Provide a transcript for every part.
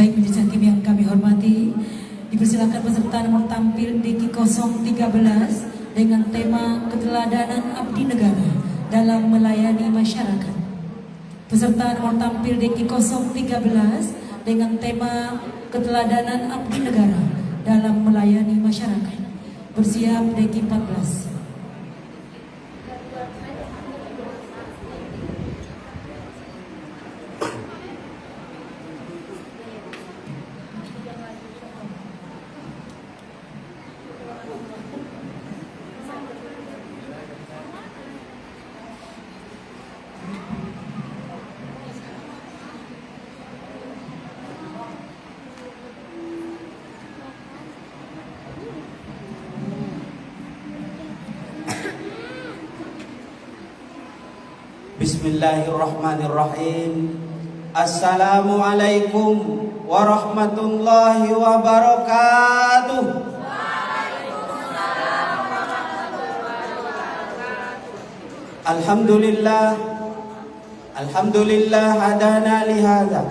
Baik majelis hakim yang kami hormati, dipersilakan peserta nomor tampil di Q013 dengan tema keteladanan abdi negara dalam melayani masyarakat. Peserta nomor tampil di Q013 dengan tema keteladanan abdi negara dalam melayani masyarakat. Bersiap Deki 14. Bismillahirrahmanirrahim. Assalamualaikum warahmatullahi wabarakatuh. Alhamdulillah hadana lihada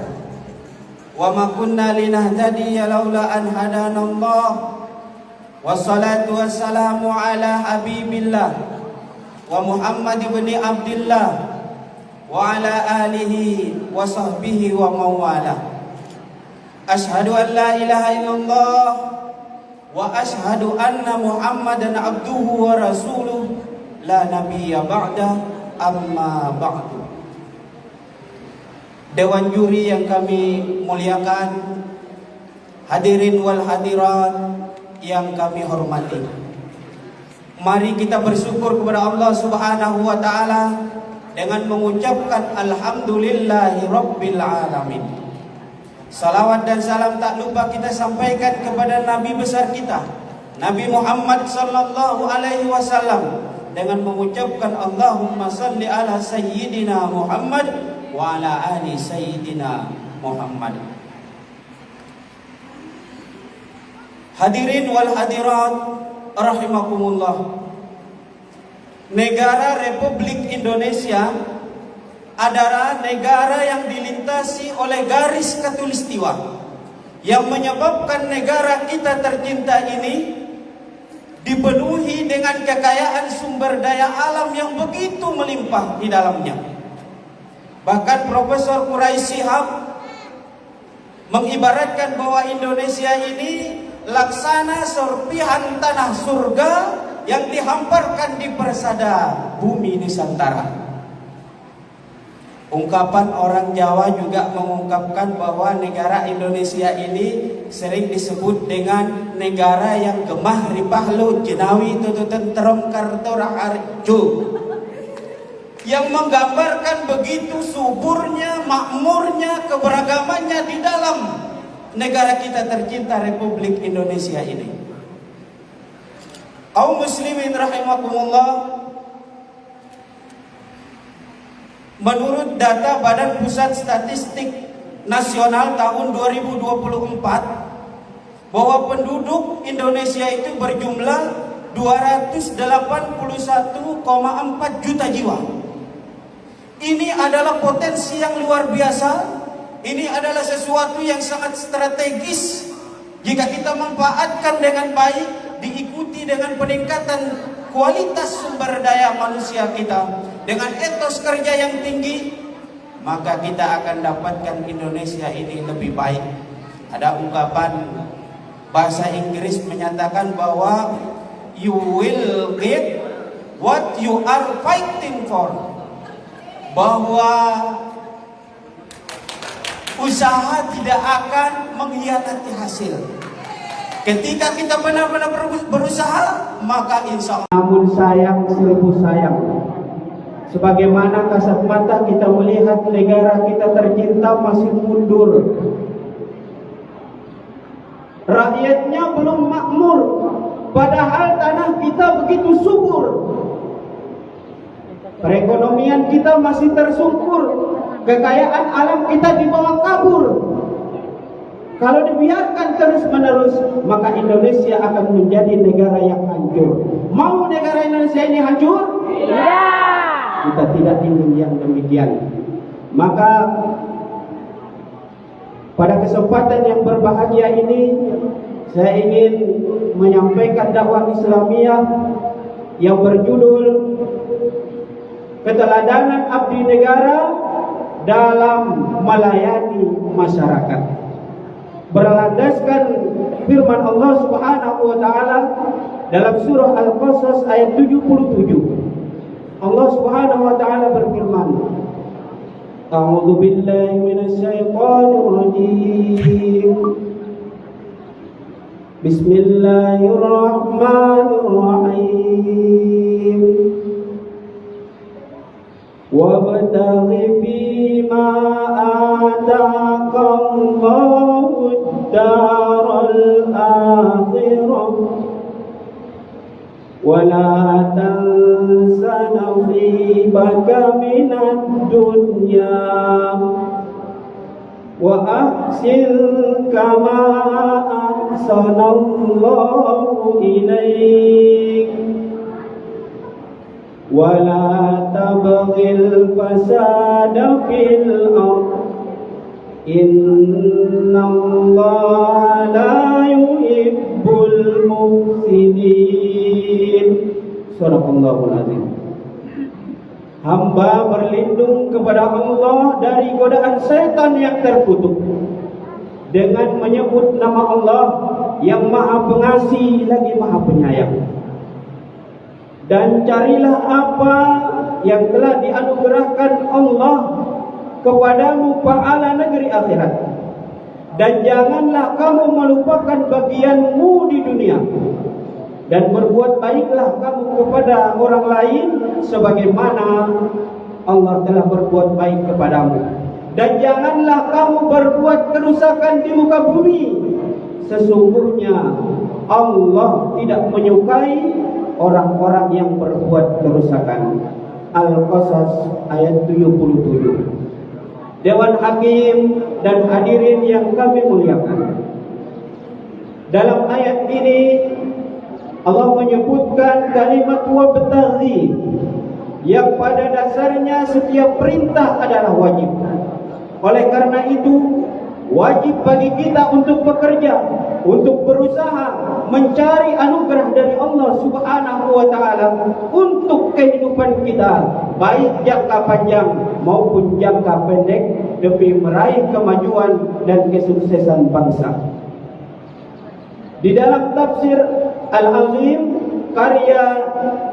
wa ma kunna linahtadiya laula an hadana Allah. Wassalatu wassalamu ala habibillah wa Muhammad ibn Abdillah wa ala alihi wa sahbihi wa mawala. Ashhadu an la ilaha illallah wa ashhadu anna Muhammadan abduhu wa rasuluh la nabiyya ba'da, amma ba'du. Dewan juri yang kami muliakan, hadirin wal hadirat yang kami hormati, mari kita bersyukur kepada Allah Subhanahu wa taala dengan mengucapkan alhamdulillahi rabbil alamin. Salawat dan salam tak lupa kita sampaikan kepada Nabi besar kita, Nabi Muhammad sallallahu alaihi wasallam, dengan mengucapkan Allahumma salli ala sayyidina Muhammad wa ala ali sayyidina Muhammad. Hadirin wal hadirat rahimakumullah. Negara Republik Indonesia adalah negara yang dilintasi oleh garis khatulistiwa yang menyebabkan negara kita tercinta ini dipenuhi dengan kekayaan sumber daya alam yang begitu melimpah di dalamnya. Bahkan Profesor Quraisy Shihab mengibaratkan bahwa Indonesia ini laksana serpihan tanah surga yang dihamparkan di persada bumi Nusantara. Ungkapan orang Jawa juga mengungkapkan bahwa negara Indonesia ini sering disebut dengan negara yang gemah ripahlu jenawi tututan terong karto raharjo, yang menggambarkan begitu suburnya, makmurnya, keberagamannya di dalam negara kita tercinta Republik Indonesia ini. Kaum muslimin rahimakumullah, menurut data Badan Pusat Statistik Nasional tahun 2024, bahwa penduduk Indonesia itu berjumlah 281,4 juta jiwa. Ini adalah potensi yang luar biasa. Ini adalah sesuatu yang sangat strategis jika kita memanfaatkan dengan baik, diikuti dengan peningkatan kualitas sumber daya manusia kita, dengan etos kerja yang tinggi, maka kita akan dapatkan Indonesia ini lebih baik. Ada ungkapan bahasa Inggris menyatakan bahwa you will get what you are fighting for, bahwa usaha tidak akan mengkhianati hasil. Ketika kita benar-benar berusaha, maka insya Allah. Namun sayang, seribu sayang, sebagaimana kasat mata kita melihat negara kita tercinta masih mundur, rakyatnya belum makmur, padahal tanah kita begitu subur, perekonomian kita masih tersungkur, kekayaan alam kita dibawa kabur. Kalau dibiarkan terus-menerus, maka Indonesia akan menjadi negara yang hancur. Mau negara Indonesia ini hancur? Tidak. Kita tidak ingin yang demikian. Maka Pada kesempatan yang berbahagia ini, saya ingin menyampaikan dakwah Islamiyah yang berjudul Keteladanan Abdi Negara dalam Melayani Masyarakat. Berlandaskan firman Allah Subhanahu wa taala dalam surah Al-Qasas ayat 77. Allah Subhanahu wa taala berfirman, A'udzu billahi minasyaitonir rajim. Bismillahirrahmanirrahim. Wabtaghi fima ataka Allahud daral akhirah ولا تنس نصيبك من الدنيا وأحسن كما أحسن الله إليك ولا تبغ الفساد في الأرض إن الله لا يحب المفسدين. Sadaqallahul azim. Hamba berlindung kepada Allah dari godaan setan yang terkutuk dengan menyebut nama Allah yang Maha Pengasih lagi Maha Penyayang. Dan carilah apa yang telah dianugerahkan Allah kepadamu pahala negeri akhirat. Dan janganlah kamu melupakan bagianmu di dunia. Dan berbuat baiklah kamu kepada orang lain sebagaimana Allah telah berbuat baik kepadamu. Dan janganlah kamu berbuat kerusakan di muka bumi. Sesungguhnya Allah tidak menyukai orang-orang yang berbuat kerusakan. Al-Qasas ayat 77. Dewan Hakim dan hadirin yang kami muliakan, dalam ayat ini Allah menyebutkan kalimat wabtaghi yang pada dasarnya setiap perintah adalah wajib. Oleh karena itu wajib bagi kita untuk bekerja, untuk berusaha mencari anugerah dari Allah Subhanahu wa taala untuk kehidupan kita, baik jangka panjang maupun jangka pendek, demi meraih kemajuan dan kesuksesan bangsa. Di dalam tafsir Al-Azim karya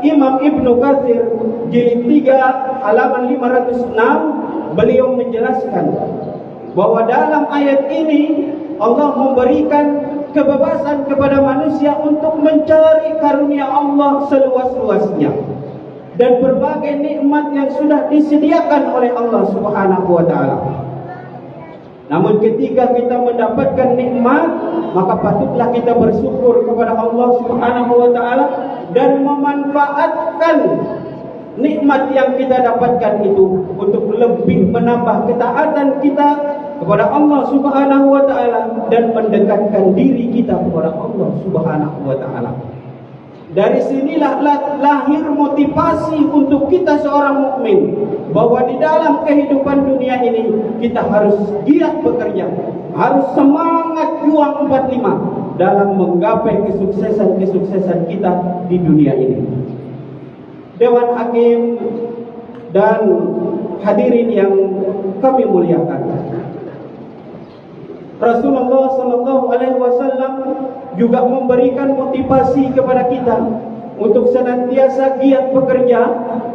Imam Ibnu Katsir jilid 3 halaman 506, beliau menjelaskan bahwa dalam ayat ini Allah memberikan kebebasan kepada manusia untuk mencari karunia Allah seluas-luasnya dan berbagai nikmat yang sudah disediakan oleh Allah Subhanahu wa taala. Namun ketika kita mendapatkan nikmat, maka patutlah kita bersyukur kepada Allah Subhanahu wa taala dan memanfaatkan nikmat yang kita dapatkan itu untuk lebih menambah ketaatan kita kepada Allah Subhanahu wa taala dan mendekatkan diri kita kepada Allah Subhanahu wa taala. Dari sinilah lahir motivasi untuk kita seorang mukmin bahwa di dalam kehidupan dunia ini kita harus giat bekerja, harus semangat juang 45 dalam menggapai kesuksesan kita di dunia ini. Dewan Hakim dan hadirin yang kami muliakan, Rasulullah sallallahu alaihi wasallam juga memberikan motivasi kepada kita untuk senantiasa giat bekerja,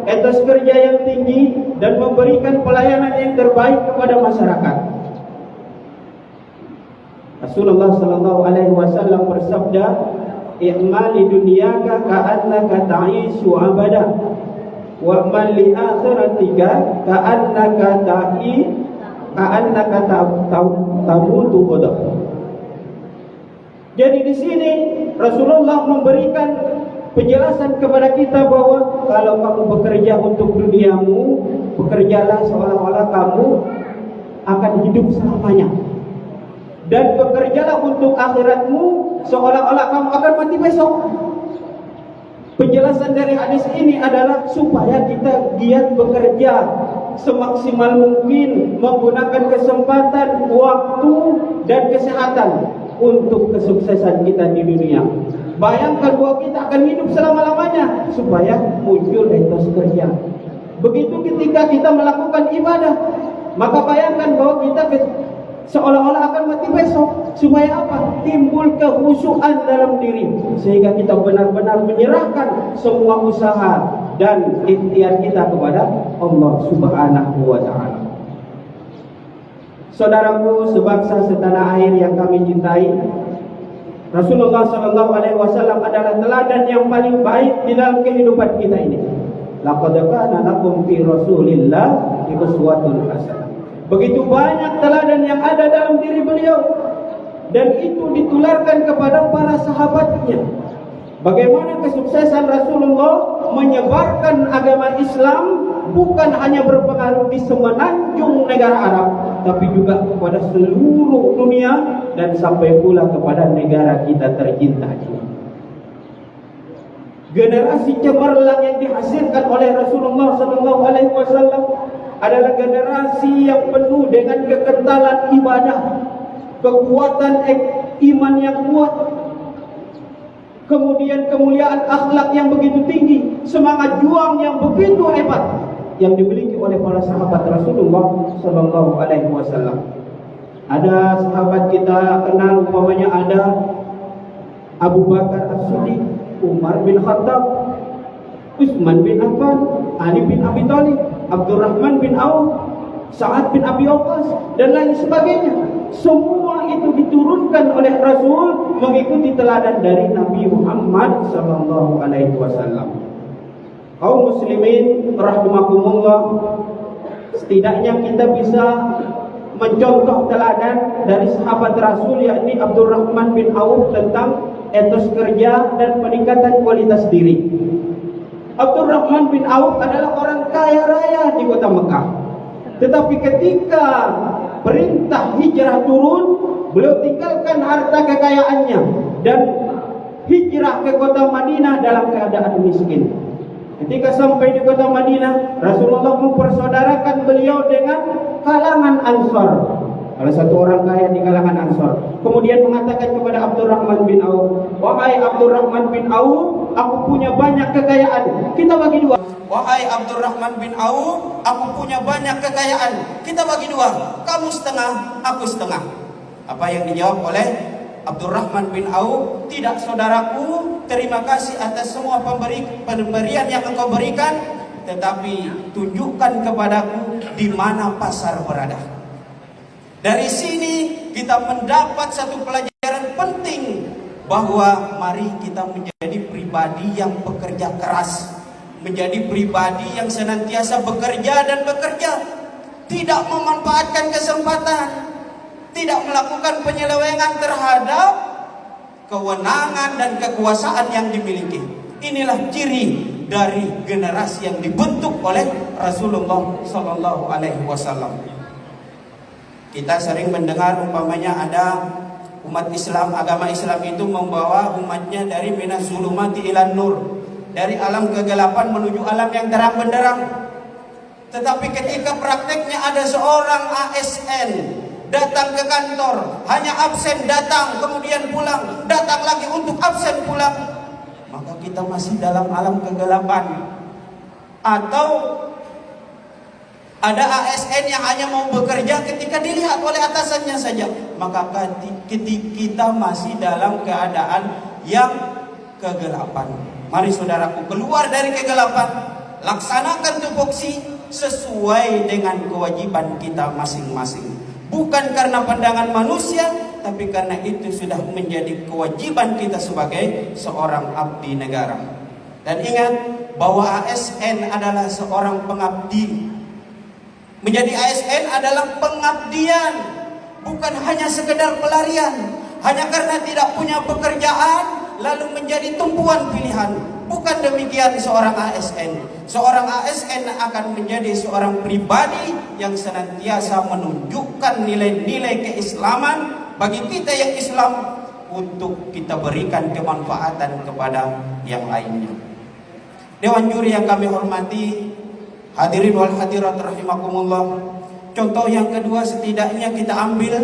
etos kerja yang tinggi dan memberikan pelayanan yang terbaik kepada masyarakat. Rasulullah sallallahu alaihi wasallam bersabda, "I'mal li dunyaka ka'annaka ta'ishu abada wa amal li akhiratika ka'annaka tamutu ghadan." Jadi di sini Rasulullah memberikan penjelasan kepada kita bahwa kalau kamu bekerja untuk duniamu, bekerjalah seolah-olah kamu akan hidup selamanya. Dan bekerjalah untuk akhiratmu seolah-olah kamu akan mati besok. Penjelasan dari hadis ini adalah supaya kita giat bekerja semaksimal mungkin menggunakan kesempatan, waktu, dan kesehatan untuk kesuksesan kita di dunia. Bayangkan bahwa kita akan hidup selama-lamanya supaya muncul etos kerja. Begitu ketika kita melakukan ibadah, maka bayangkan bahwa kita seolah-olah akan mati besok. Supaya apa? Timbul kehusuan dalam diri, sehingga kita benar-benar menyerahkan semua usaha dan ikhtiar kita kepada Allah Subhanahu wa Ta'ala. Saudaraku sebangsa setanah air yang kami cintai, Rasulullah SAW adalah teladan yang paling baik di dalam kehidupan kita ini. Laqad kana lakum fi Rasulillah uswatun hasanah. Begitu banyak teladan yang ada dalam diri beliau, dan itu ditularkan kepada para sahabatnya. Bagaimana kesuksesan Rasulullah menyebarkan agama Islam bukan hanya berpengaruh di semenanjung negara Arab, tapi juga kepada seluruh dunia dan sampai pula kepada negara kita tercinta ini. Generasi cemerlang yang dihasilkan oleh Rasulullah SAW adalah generasi yang penuh dengan kekentalan ibadah, kekuatan iman yang kuat, kemudian kemuliaan akhlak yang begitu tinggi, semangat juang yang begitu hebat yang dimiliki oleh para sahabat Rasulullah SAW. Ada sahabat kita kenal, umpamanya ada Abu Bakar As-Siddiq, Umar bin Khattab, Utsman bin Affan, Ali bin Abi Thalib, Abdurrahman bin Auf, Sa'ad bin Abi Waqqas, dan lain sebagainya. Semua itu diturunkan oleh Rasul mengikuti teladan dari Nabi Muhammad SAW. Kaum muslimin rahimakumullah, setidaknya kita bisa mencontoh teladan dari sahabat Rasul, yakni Abdurrahman bin Auf, tentang etos kerja dan peningkatan kualitas diri. Abdurrahman bin Auf adalah orang kaya raya di kota Mekah. Tetapi ketika perintah hijrah turun, beliau tinggalkan harta kekayaannya dan hijrah ke kota Madinah dalam keadaan miskin. Ketika sampai di kota Madinah, Rasulullah mempersaudarakan beliau dengan kalangan Ansar, salah satu orang kaya di kalangan Ansar. Kemudian mengatakan kepada Abdurrahman bin Auf, "Wahai Abdurrahman bin Auf, aku punya banyak kekayaan. Kita bagi dua." "Wahai Abdurrahman bin Auf, aku punya banyak kekayaan. Kita bagi dua. Kamu setengah, aku setengah." Apa yang dijawab oleh Abdurrahman bin Auf? "Tidak, saudaraku, terima kasih atas semua pemberian yang engkau berikan, tetapi tunjukkan kepadaku di mana pasar berada." Dari sini kita mendapat satu pelajaran penting, bahwa mari kita menjadi pribadi yang bekerja keras, menjadi pribadi yang senantiasa bekerja dan bekerja, tidak memanfaatkan kesempatan, tidak melakukan penyelewengan terhadap kewenangan dan kekuasaan yang dimiliki. Inilah ciri dari generasi yang dibentuk oleh Rasulullah SAW. Kita sering mendengar umpamanya ada umat Islam, agama Islam itu membawa umatnya dari minas zulumati ilan nur, dari alam kegelapan menuju alam yang terang benderang. Tetapi ketika prakteknya ada seorang ASN datang ke kantor, hanya absen datang kemudian pulang, datang lagi untuk absen pulang, maka kita masih dalam alam kegelapan. Atau ada ASN yang hanya mau bekerja ketika dilihat oleh atasannya saja, maka kita masih dalam keadaan yang kegelapan. Mari saudaraku, keluar dari kegelapan, laksanakan tupoksi sesuai dengan kewajiban kita masing-masing. Bukan karena pandangan manusia, tapi karena itu sudah menjadi kewajiban kita sebagai seorang abdi negara. Dan ingat bahwa ASN adalah seorang pengabdi. Menjadi ASN adalah pengabdian, bukan hanya sekedar pelarian. Hanya karena tidak punya pekerjaan lalu menjadi tumpuan pilihan. Bukan demikian seorang ASN. Seorang ASN akan menjadi seorang pribadi yang senantiasa menunjukkan nilai-nilai keislaman bagi kita yang Islam, untuk kita berikan kemanfaatan kepada yang lainnya. Dewan juri yang kami hormati, Hadirin wal hadirat rahimakumullah. Contoh yang kedua setidaknya kita ambil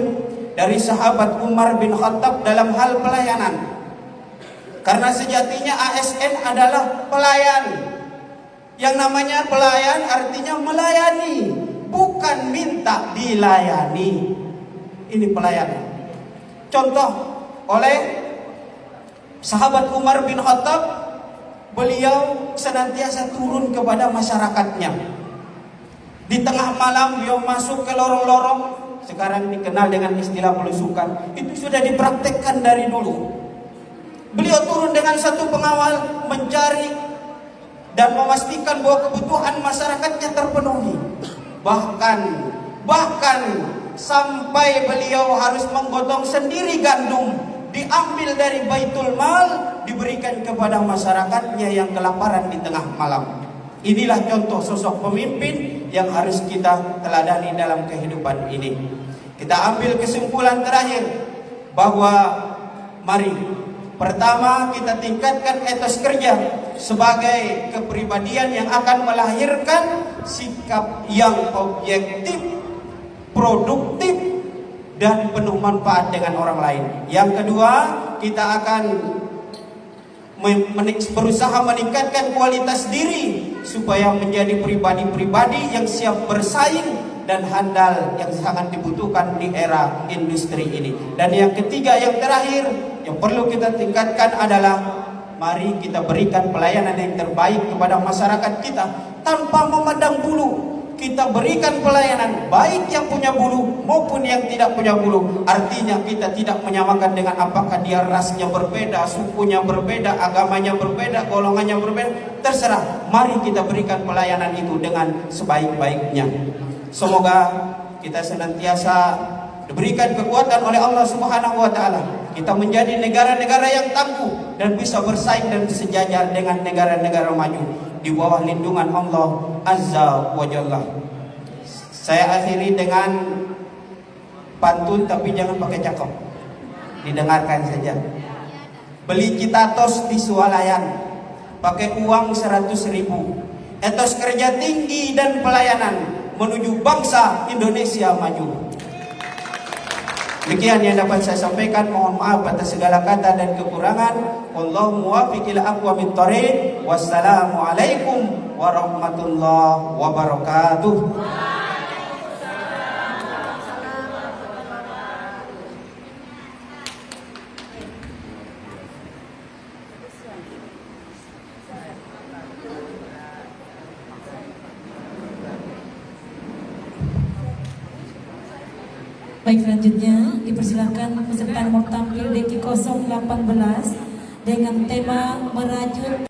dari sahabat Umar bin Khattab dalam hal pelayanan. Karena sejatinya ASN adalah pelayan. Yang namanya pelayan artinya melayani, bukan minta dilayani. Ini pelayanan. Contoh oleh sahabat Umar bin Khattab, beliau senantiasa turun kepada masyarakatnya. Di tengah malam beliau masuk ke lorong-lorong, sekarang dikenal dengan istilah belusukan. Itu sudah dipraktekkan dari dulu. Beliau turun dengan satu pengawal mencari dan memastikan bahwa kebutuhan masyarakatnya terpenuhi. Bahkan sampai beliau harus menggotong sendiri gandum, diambil dari Baitul Mal, diberikan kepada masyarakatnya yang kelaparan di tengah malam. Inilah contoh sosok pemimpin yang harus kita teladani dalam kehidupan ini. Kita ambil kesimpulan terakhir bahwa mari pertama kita tingkatkan etos kerja sebagai kepribadian yang akan melahirkan sikap yang objektif, produktif, dan penuh manfaat dengan orang lain. Yang kedua, kita akan berusaha meningkatkan kualitas diri supaya menjadi pribadi-pribadi yang siap bersaing dan handal yang sangat dibutuhkan di era industri ini. Dan yang ketiga, yang terakhir yang perlu kita tingkatkan adalah mari kita berikan pelayanan yang terbaik kepada masyarakat kita tanpa memandang bulu. Kita berikan pelayanan baik yang punya bulu maupun yang tidak punya bulu. Artinya kita tidak menyamakan dengan apakah dia rasnya berbeda, sukunya berbeda, agamanya berbeda, golongannya berbeda. Terserah, mari kita berikan pelayanan itu dengan sebaik-baiknya. Semoga kita senantiasa diberikan kekuatan oleh Allah Subhanahu wa taala. Kita menjadi negara-negara yang tangguh dan bisa bersaing dan sejajar dengan negara-negara maju di bawah lindungan Allah Azza wa Jalla. Saya akhiri dengan pantun tapi jangan pakai cakep. Didengarkan saja. Beli citatos di swalayan pakai uang 100.000. Etos kerja tinggi dan pelayanan menuju bangsa Indonesia maju. Demikian yang dapat saya sampaikan. Mohon maaf atas segala kata dan kekurangan. Wallahu muwaffiq ila aqwamit thoriq. Wassalamualaikum warahmatullahi wabarakatuh. Baik, selanjutnya dipersilakan peserta nomor tampil Deki 018 dengan tema merajut